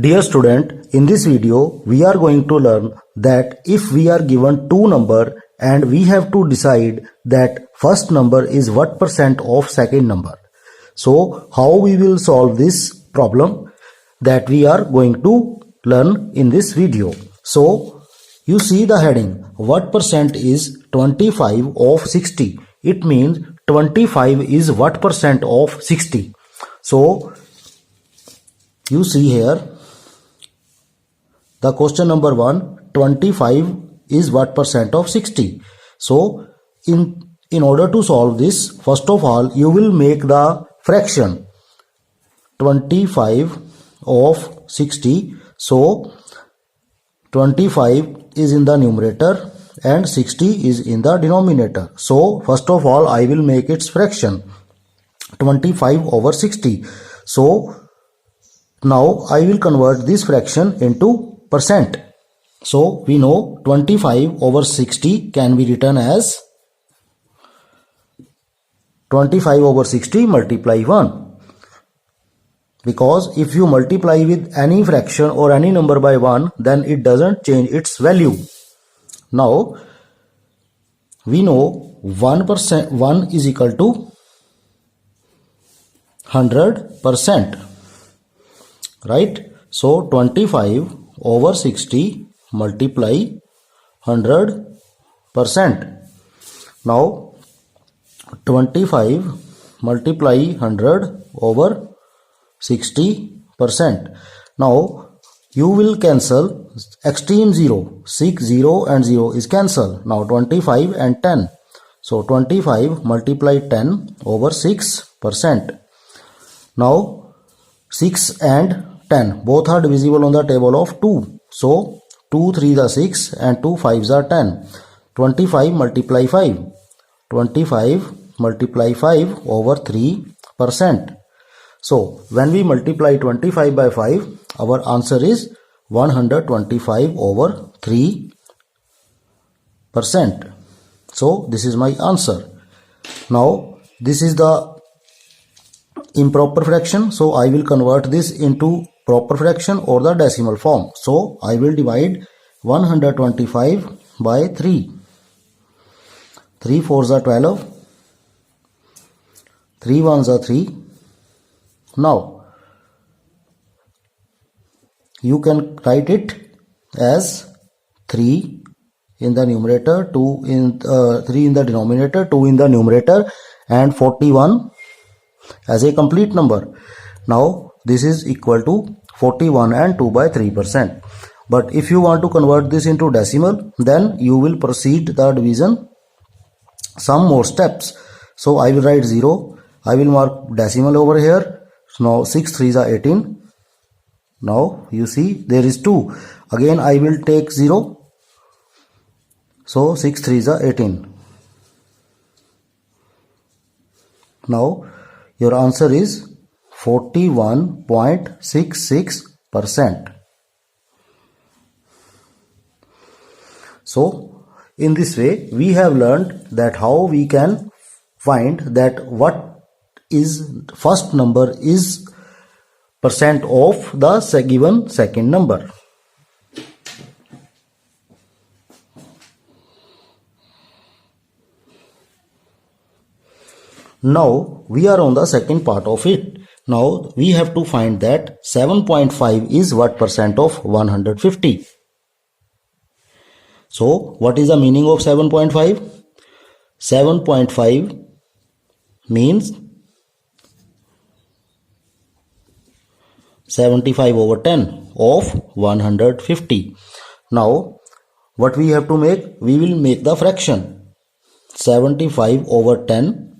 Dear student, in this video we are going to learn that if we are given two number and we have to decide that first number is what percent of second number. So how we will solve this problem that we are going to learn in this video. So you see the heading, what percent is 25 of 60? It means 25 is what percent of 60. So you see here the question number 1, 25 is what percent of 60. So in order to solve this, first of all you will make the fraction 25 of 60. So 25 is in the numerator and 60 is in the denominator. So first of all I will make its fraction 25 over 60. So now I will convert this fraction into percent. So we know 25 over 60 can be written as 25 over 60 multiply 1. Because if you multiply with any fraction or any number by 1, then it doesn't change its value. Now we know 1 is equal to 100%, right? So 25 over 60 multiply 100%. Now 25 multiply 100 over 60%. Now you will cancel extreme 0, 6 0 and 0 is cancelled. Now 25 and 10. So 25 multiply 10 over 6%. Now 6 and 10 both are divisible on the table of 2. So 2 3 are 6 and 2 5s are 10. 25 multiply 5. 25 multiply 5 over 3%. So when we multiply 25 by 5, our answer is 125 over 3%. So this is my answer. Now this is the improper fraction. So I will convert this into proper fraction or the decimal form. So I will divide 125 by 3. 3 4s are 12. 3 1s are 3. Now you can write it as 3 in the numerator, 3 in the denominator, 2 in the numerator, and 41 as a complete number. Now this is equal to 41 and 2 by 3%. But if you want to convert this into decimal, then you will proceed the division some more steps. So I will write 0. I will mark decimal over here. Now 6 3s are 18. Now you see there is 2. Again I will take 0. So 6 3s are 18. Now your answer is 41.66%. So in this way we have learned that how we can find that what is first number is percent of the given second number. Now we are on the second part of it. Now we have to find that 7.5 is what percent of 150. So what is the meaning of 7.5? 7.5 means 75 over 10 of 150. Now what we have to make? We will make the fraction 75 over 10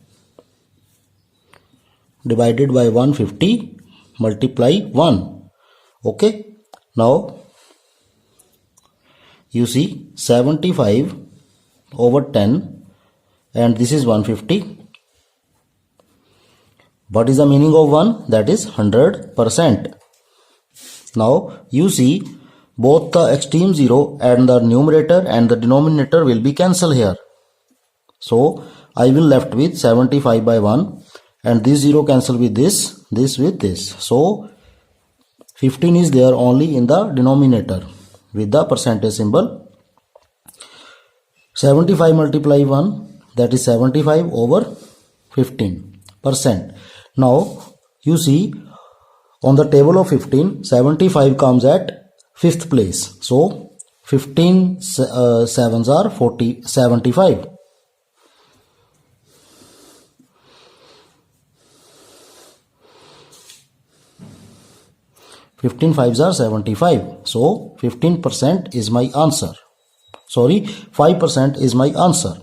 divided by 150 multiply 1. Okay. Now you see 75 over 10 and this is 150. What is the meaning of 1? That is 100%. Now you see both the extreme 0 and the numerator and the denominator will be cancelled here. So I will left with 75 by 1 and this 0 cancel with this with this. So 15 is there only in the denominator with the percentage symbol. 75 multiply 1, that is 75 over 15%. Now you see on the table of 15, 75 comes at 5th place. So 15 sevens are 75. 15 fives are 75. So 15% is my answer. Sorry, 5% is my answer.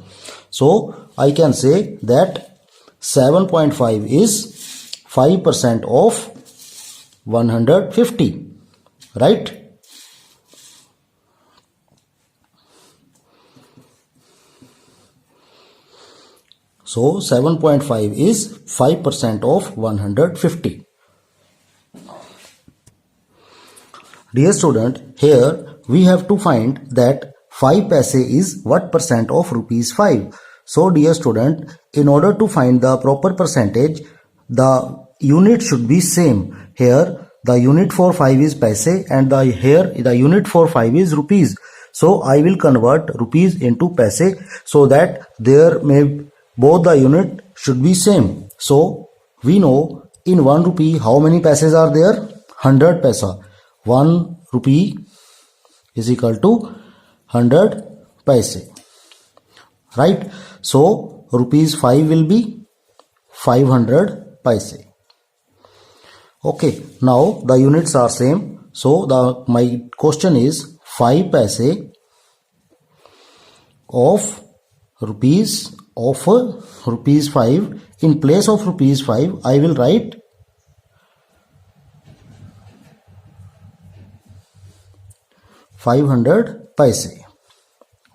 So I can say that 7.5 is 5% of 150. Right? So 7.5 is 5% of 150. Dear student, here we have to find that 5 paise is what percent of rupees 5. So dear student, in order to find the proper percentage, the unit should be same. Here the unit for 5 is paise and here the unit for 5 is rupees. So I will convert rupees into paise so that both the unit should be same. So we know in 1 rupee how many paises are there? 100 paisa. 1 rupee is equal to 100 paise. Right? So rupees 5 will be 500 paise. Okay, now the units are same. So my question is 5 paise of rupees 5. In place of rupees 5, I will write 500 paise.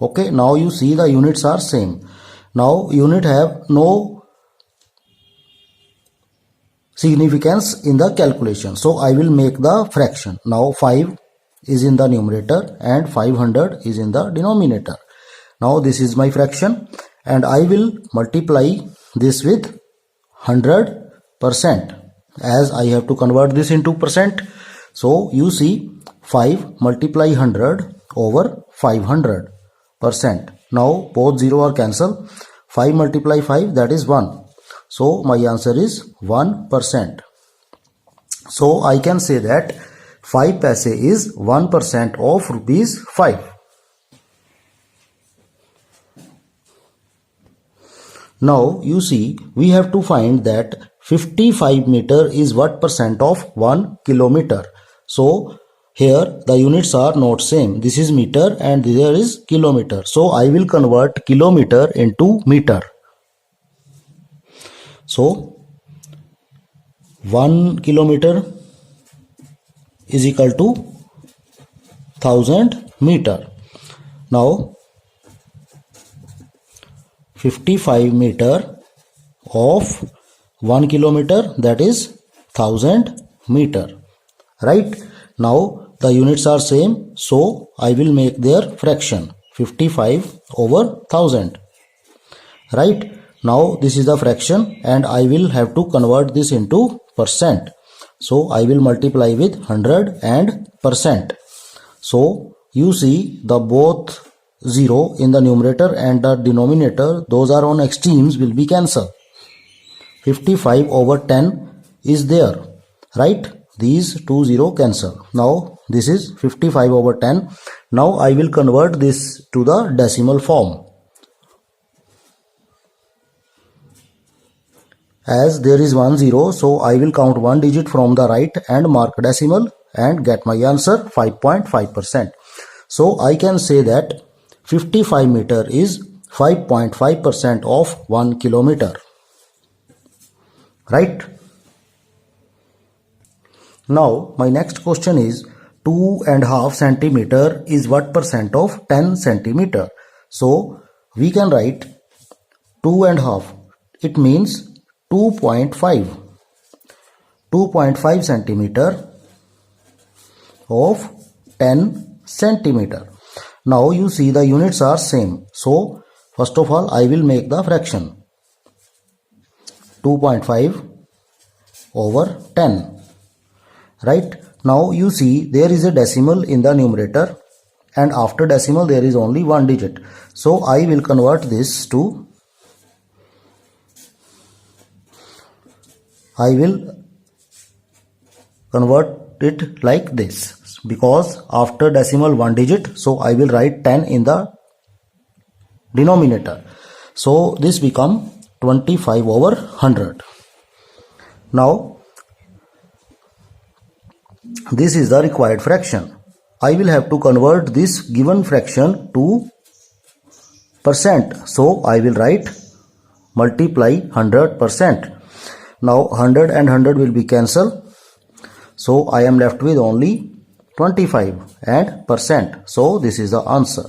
Okay, now you see the units are same. Now unit have no significance in the calculation. So I will make the fraction. Now 5 is in the numerator and 500 is in the denominator. Now this is my fraction and I will multiply this with 100% as I have to convert this into percent. So you see 5 multiply 100 over 500%. Now both 0 are cancelled. 5 multiply 5, that is 1. So my answer is 1%. So I can say that 5 paise is 1% of rupees 5. Now you see we have to find that 55 meter is what percent of 1 kilometer. So here the units are not same. This is meter and there is kilometer. So I will convert kilometer into meter. So 1 kilometer is equal to 1000 meter. Now 55 meter of 1 kilometer, that is 1000 meter. Right? Now the units are same, so I will make their fraction 55 over 1000. Right? Now this is the fraction and I will have to convert this into percent. So I will multiply with 100 and percent. So you see the both 0 in the numerator and the denominator, those are on extremes, will be cancelled. 55 over 10 is there. Right? These 2 0 cancel. Now this is 55 over 10. Now I will convert this to the decimal form. As there is 1 0, so I will count 1 digit from the right and mark decimal and get my answer 5.5%. So I can say that 55 meter is 5.5% of 1 kilometer. Right? Now my next question is 2.5 centimeter is what percent of 10 centimeter. So we can write 2.5. It means 2.5. 2.5 centimeter of 10 centimeter. Now you see the units are same. So first of all I will make the fraction. 2.5 over 10. Right? Now you see there is a decimal in the numerator and after decimal there is only one digit. So I will convert this to, I will convert it like this, because after decimal one digit, so I will write 10 in the denominator. So this become 25 over 100. Now this is the required fraction. I will have to convert this given fraction to percent. So I will write multiply 100%. Now 100 and 100 will be cancelled. So I am left with only 25 and percent. So this is the answer.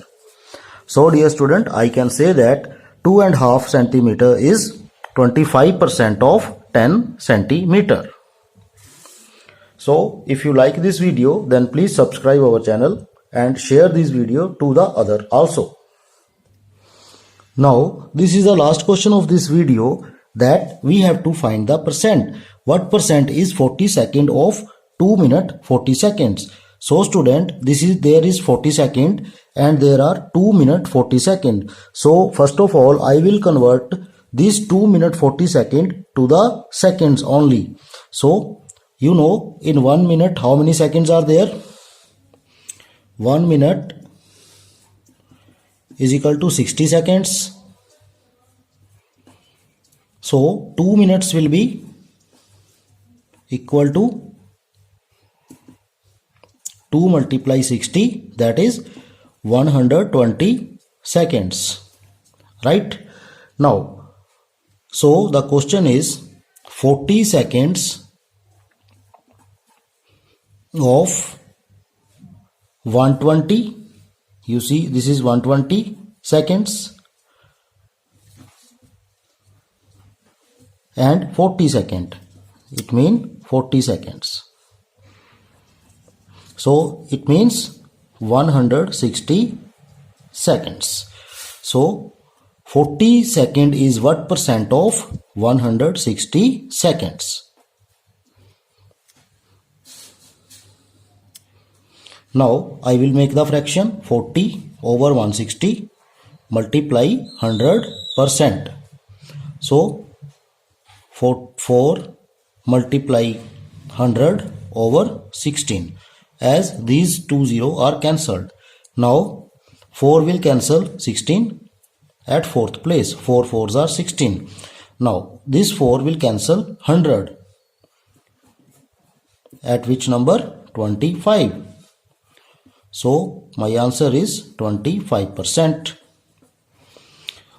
So dear student, I can say that 2.5 centimeter is 25% of 10 centimeter. So if you like this video, then please subscribe our channel and share this video to the other also. Now this is the last question of this video, that we have to find the percent. What percent is 40 second of 2 minute 40 seconds? So student, there is 40 second and there are 2 minute 40 second. So first of all, I will convert this 2 minute 40 second to the seconds only. So you know, in 1 minute how many seconds are there? 1 minute is equal to 60 seconds. So 2 minutes will be equal to 2 multiply 60, that is 120 seconds. Right? Now, so the question is 40 seconds of 120. You see, this is 120 seconds and 40 second. It means 40 seconds. So it means 160 seconds. So 40 second is what percent of 160 seconds? Now I will make the fraction 40 over 160 multiply 100%. So 4 multiply 100 over 16, as these 2 0 are cancelled. Now 4 will cancel 16 at 4th place. 4 4s are 16. Now this 4 will cancel 100 at which number? 25. So my answer is 25%.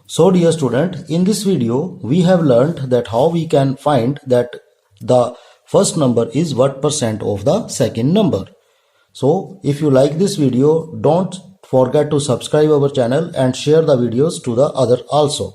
So dear student, in this video we have learnt that how we can find that the first number is what percent of the second number. So if you like this video, don't forget to subscribe our channel and share the videos to the other also.